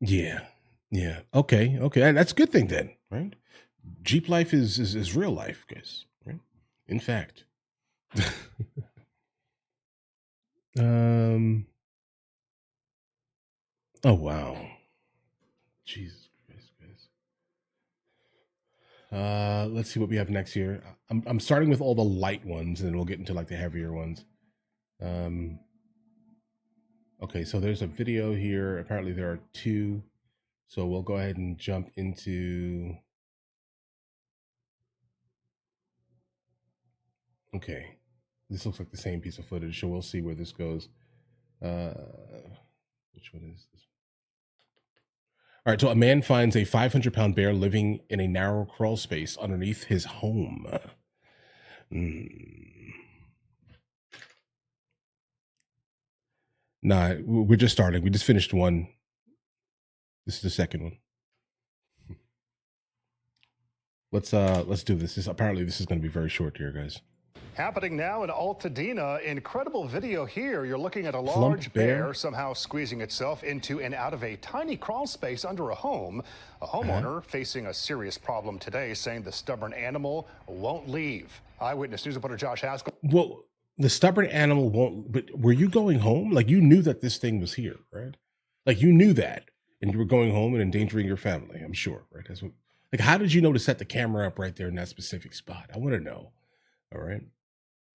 Yeah. Yeah. Okay. Okay. That's a good thing then, right? Jeep life is real life, guys. Right? In fact. um. Oh wow. Jesus Christ, guys. Let's see what we have next here. I'm starting with all the light ones, and then we'll get into like the heavier ones. Um. Okay, so there's a video here. Apparently, there are two. So we'll go ahead and jump into. Okay, this looks like the same piece of footage, so we'll see where this goes. Uh, which one is this? All right, so a man finds a 500-pound bear living in a narrow crawl space underneath his home. Nah, we're just starting. We just finished one. This is the second one. Let's do this. Apparently this is going to be very short here, guys. Happening now in Altadena. Incredible video here. You're looking at a large bear somehow squeezing itself into and out of a tiny crawl space under a home. A homeowner facing a serious problem today, saying the stubborn animal won't leave. Eyewitness News reporter Josh Haskell. Well, the stubborn animal won't. But were you going home? Like you knew that this thing was here, right? Like you knew that, and you were going home and endangering your family. I'm sure, right? That's what. Like, how did you know to set the camera up right there in that specific spot? I want to know. All right.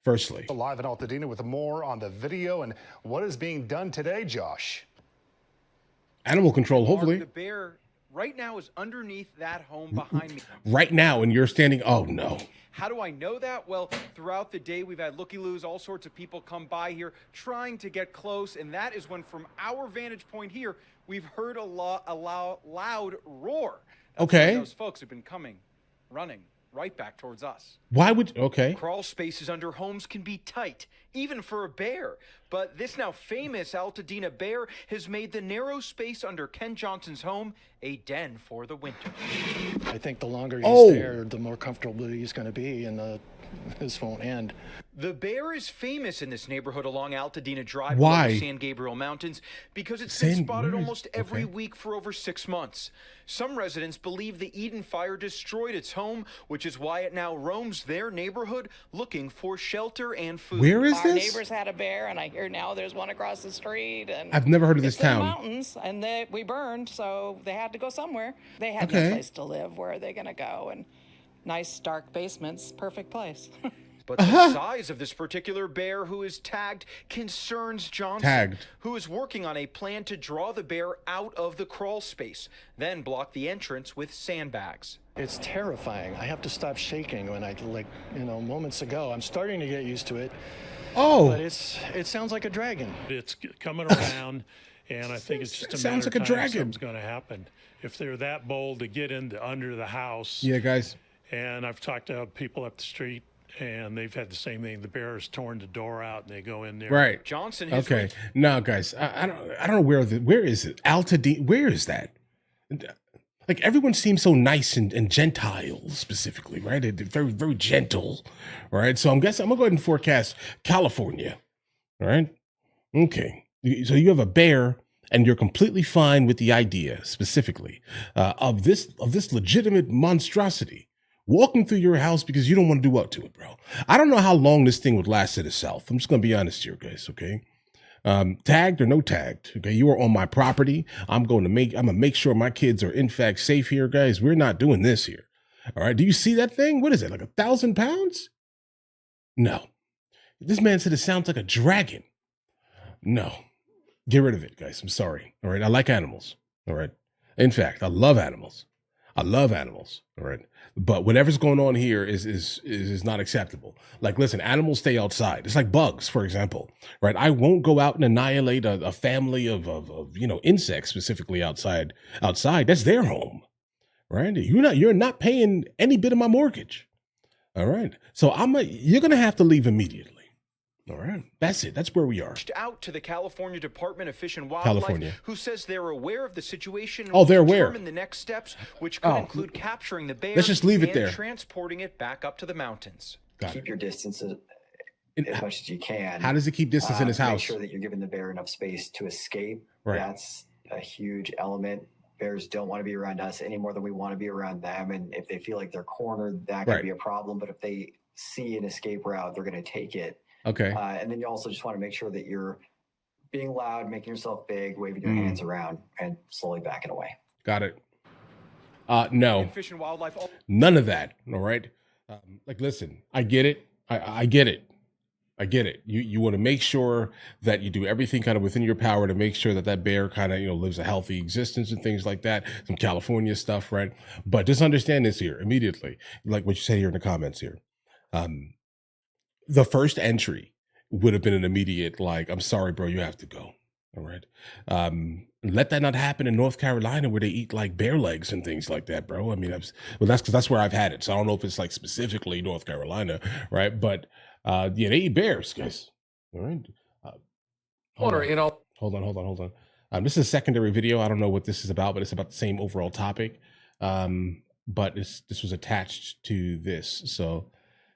Firstly, live in Altadena with more on the video and what is being done today, Josh. Animal control, hopefully. The bear right now is underneath that home behind me. Right now, and you're standing. Oh no. How do I know that? Well, throughout the day, we've had looky-loos, all sorts of people come by here trying to get close, and that is when, from our vantage point here, we've heard a loud roar. That's okay. Those folks have been coming, running right back towards us. Why would, okay. Crawl spaces under homes can be tight, even for a bear. But this now famous Altadena bear has made the narrow space under Ken Johnson's home a den for the winter. I think the longer he's there, the more comfortable he's going to be, and this won't end. The bear is famous in this neighborhood along Altadena Drive, Why? The San Gabriel Mountains, because it's been spotted almost every week for over 6 months. Some residents believe the Eden fire destroyed its home, which is why it now roams their neighborhood looking for shelter and food. Where is Our this? neighbors had a bear, and I hear now there's one across the street. And I've never heard of this town. In the mountains, and we burned, so they had to go somewhere. They had no place to live. Where are they going to go? And nice dark basements, perfect place. But the size of this particular bear who is tagged concerns Johnson, who is working on a plan to draw the bear out of the crawl space, then block the entrance with sandbags. It's terrifying. I have to stop shaking when moments ago. I'm starting to get used to it. Oh. But it sounds like a dragon. It's coming around, and I think it's just a matter of time something's going to happen. If they're that bold to get under the house. Yeah, guys. And I've talked to people up the street, and they've had the same thing. The bear has torn the door out, and they go in there. Right. Johnson. Okay. No, guys. I don't know where is it? Altadena. Where is that? Like everyone seems so nice and gentile specifically, right? They're very, very gentle. All right. So I'm gonna go ahead and forecast California. All right. Okay. So you have a bear, and you're completely fine with the idea specifically of this legitimate monstrosity walking through your house because you don't want to do what to it, bro. I don't know how long this thing would last in itself. I'm just going to be honest here, guys, okay? Tagged or no tagged, okay? You are on my property. I'm going to make sure my kids are in fact safe here, guys. We're not doing this here. All right? Do you see that thing? What is it, like 1,000 pounds? No. This man said it sounds like a dragon. No. Get rid of it, guys. I'm sorry. All right? I like animals. All right? In fact, I love animals. All right? But whatever's going on here is not acceptable. Like, listen, animals stay outside. It's like bugs, for example, right? I won't go out and annihilate a family of insects specifically outside. That's their home, right? You're not paying any bit of my mortgage. All right. So you're going to have to leave immediately. All right. That's it. That's where we are. Out to the California Department of Fish and Wildlife, who says they're aware of the situation and they're aware. Determine the next steps, which could include capturing the bear. Let's just leave it there. Transporting it back up to the mountains. Keep your distance as much as you can. How does it keep distance in his house? Make sure that you're giving the bear enough space to escape. Right. That's a huge element. Bears don't want to be around us any more than we want to be around them. And if they feel like they're cornered, that could be a problem. But if they see an escape route, they're going to take it. Okay. And then you also just want to make sure that you're being loud, making yourself big, waving your hands around, and slowly backing away. Got it. No. Fish and Wildlife. None of that. All right. Like, listen, I get it. I get it. I get it. You want to make sure that you do everything kind of within your power to make sure that that bear kind of, lives a healthy existence and things like that. Some California stuff, right? But just understand this here immediately, like what you said here in the comments here. The first entry would have been an immediate, like, I'm sorry, bro, you have to go. All right. Let that not happen in North Carolina where they eat like bear legs and things like that, bro. I mean, that's because that's where I've had it. So I don't know if it's like specifically North Carolina, right? But yeah, they eat bears, guys. All right. Hold on. This is a secondary video. I don't know what this is about, but it's about the same overall topic. But this was attached to this. So,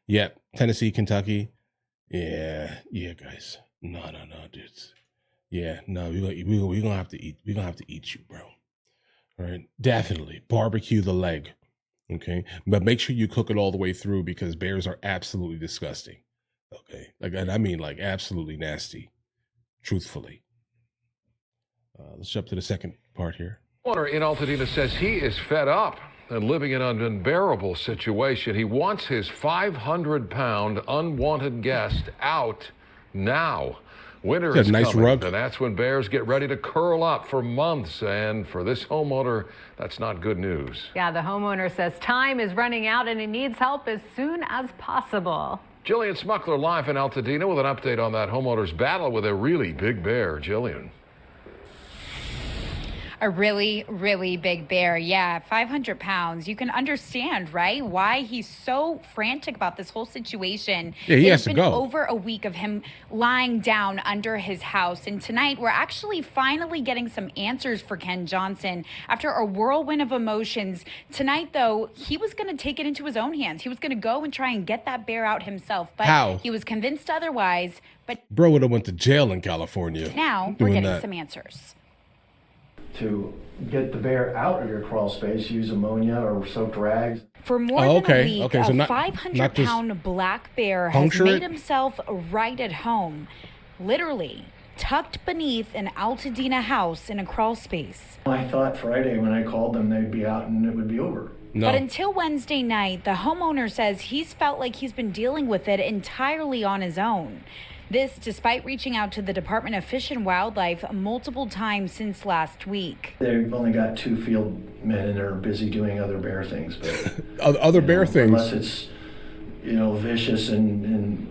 yeah, Tennessee, Kentucky. Yeah, guys. No, dudes. Yeah, no, we're gonna have to eat. We're gonna have to eat you, bro. All right, definitely barbecue the leg. Okay, but make sure you cook it all the way through because bears are absolutely disgusting. Okay, like, and I mean like absolutely nasty. Truthfully, let's jump to the second part here. Owner in Altadena says he is fed up and living in an unbearable situation. He wants his 500-pound unwanted guest out now. Winter is nice coming, rug. and that's when bears get ready to curl up for months. And for this homeowner, that's not good news. Yeah, the homeowner says time is running out and he needs help as soon as possible. Jillian Smuckler live in Altadena with an update on that homeowner's battle with a really big bear. Jillian. A really, really big bear. Yeah, 500 pounds. You can understand, right, why he's so frantic about this whole situation. Yeah, he has to go. It's been over a week of him lying down under his house. And tonight, we're actually finally getting some answers for Ken Johnson. After a whirlwind of emotions, tonight, though, he was going to take it into his own hands. He was going to go and try and get that bear out himself. But How? He was convinced otherwise. But bro would have went to jail in California. Now, we're getting some answers. To get the bear out of your crawl space, use ammonia or soaked rags. For more than a week, so a 500-pound black bear has made himself right at home, literally tucked beneath an Altadena house in a crawl space. I thought Friday when I called them they'd be out and it would be over. No. But until Wednesday night, the homeowner says he's felt like he's been dealing with it entirely on his own. This despite reaching out to the Department of Fish and Wildlife multiple times since last week. They've only got 2 field men and they're busy doing other bear things. But other bear things. Unless it's, vicious and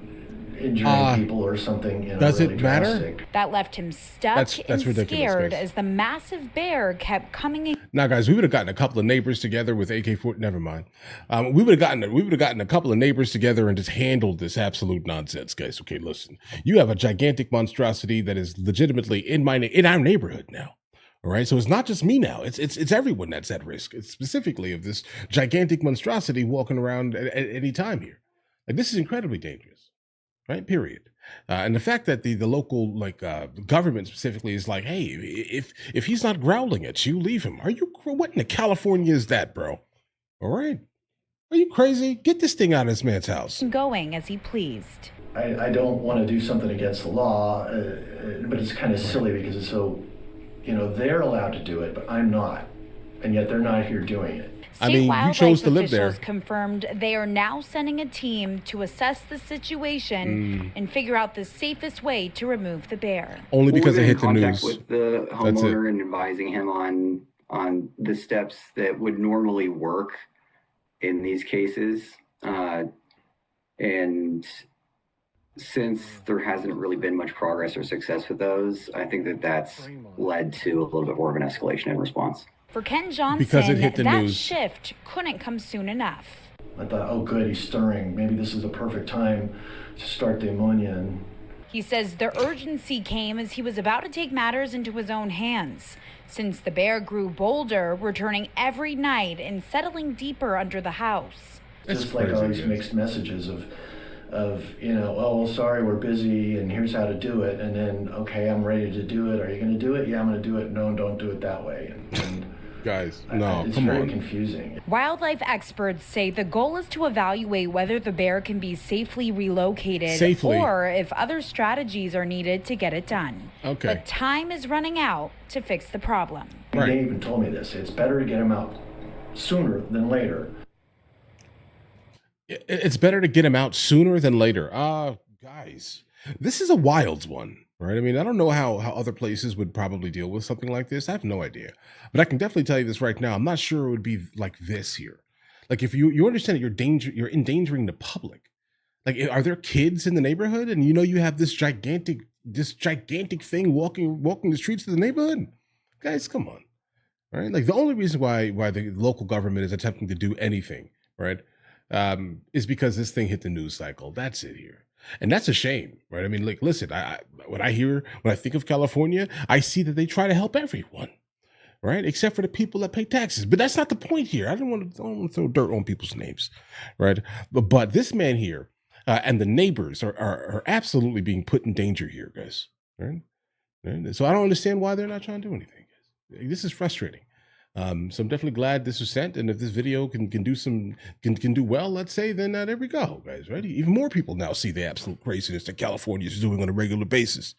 injuring people or something. Does really it matter? drastic. That left him stuck That's and scared guys. as the massive bear kept coming in. Now, guys, we would have gotten a couple of neighbors together with AK-40. Never mind. We would have gotten a couple of neighbors together and just handled this absolute nonsense, guys. Okay, listen. You have a gigantic monstrosity that is legitimately in our neighborhood now. All right, so it's not just me now. It's everyone that's at risk. It's specifically of this gigantic monstrosity walking around at any time here. Like, this is incredibly dangerous. Right. Period. And the fact that the local government specifically is like, hey, if he's not growling at you, leave him. What in the California is that, bro? All right. Are you crazy? Get this thing out of this man's house. Going as he pleased. I don't want to do something against the law, but it's kind of silly because it's so, they're allowed to do it, but I'm not. And yet they're not here doing it. You chose to live there. Officials confirmed they are now sending a team to assess the situation and figure out the safest way to remove the bear. Only because it hit the news. With the homeowner and advising him on the steps that would normally work in these cases. And since there hasn't really been much progress or success with those, I think that's led to a little bit more of an escalation in response. For Ken Johnson, because it hit the that news. shift couldn't come soon enough. I thought, oh good, he's stirring. Maybe this is the perfect time to start the ammonia. He says the urgency came as he was about to take matters into his own hands. Since the bear grew bolder, returning every night and settling deeper under the house. Just like all these mixed messages of of, you know, oh, sorry, we're busy and here's how to do it. And then, okay, I'm ready to do it. Are you going to do it? Yeah, I'm going to do it. No, don't do it that way. And guys, no, it's come very on. confusing. Wildlife experts say the goal is to evaluate whether the bear can be safely relocated or if other strategies are needed to get it done. Okay. But time is running out to fix the problem. Right. They even told me this. It's better to get him out sooner than later. It's better to get him out sooner than later. Guys, this is a wild one, right? I mean, I don't know how other places would probably deal with something like this. I have no idea. But I can definitely tell you this right now. I'm not sure it would be like this here. Like if you understand that you're endangering the public. Like, are there kids in the neighborhood? And you know you have this gigantic thing walking the streets of the neighborhood? Guys, come on. Right? Like the only reason why the local government is attempting to do anything, right? Is because this thing hit the news cycle. That's it here. And that's a shame, right? I mean, like, listen, when I think of California, I see that they try to help everyone, right? Except for the people that pay taxes. But that's not the point here. I don't want to throw dirt on people's names, right? But this man here and the neighbors are absolutely being put in danger here, guys, right? So I don't understand why they're not trying to do anything, guys. This is frustrating. So I'm definitely glad this was sent, and if this video can do well, let's say, then there we go, guys. Right? Even more people now see the absolute craziness that California is doing on a regular basis.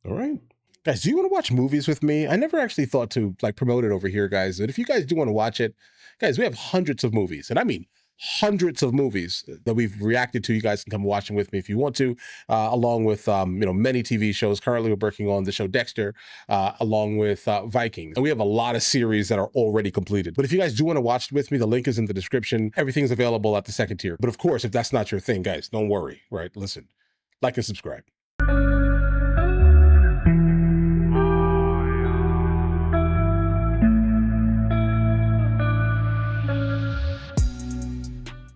All right, guys, do you want to watch movies with me? I never actually thought to like promote it over here, guys. But if you guys do want to watch it, guys, we have hundreds of movies, and I mean hundreds of movies that we've reacted to. You guys can come watch them with me if you want to, along with many TV shows. Currently we're working on the show Dexter, along with Vikings, and we have a lot of series that are already completed. But if you guys do want to watch it with me, the link is in the description. Everything's available at the second tier. But of course, if that's not your thing, guys, don't worry, right? Listen, like and subscribe.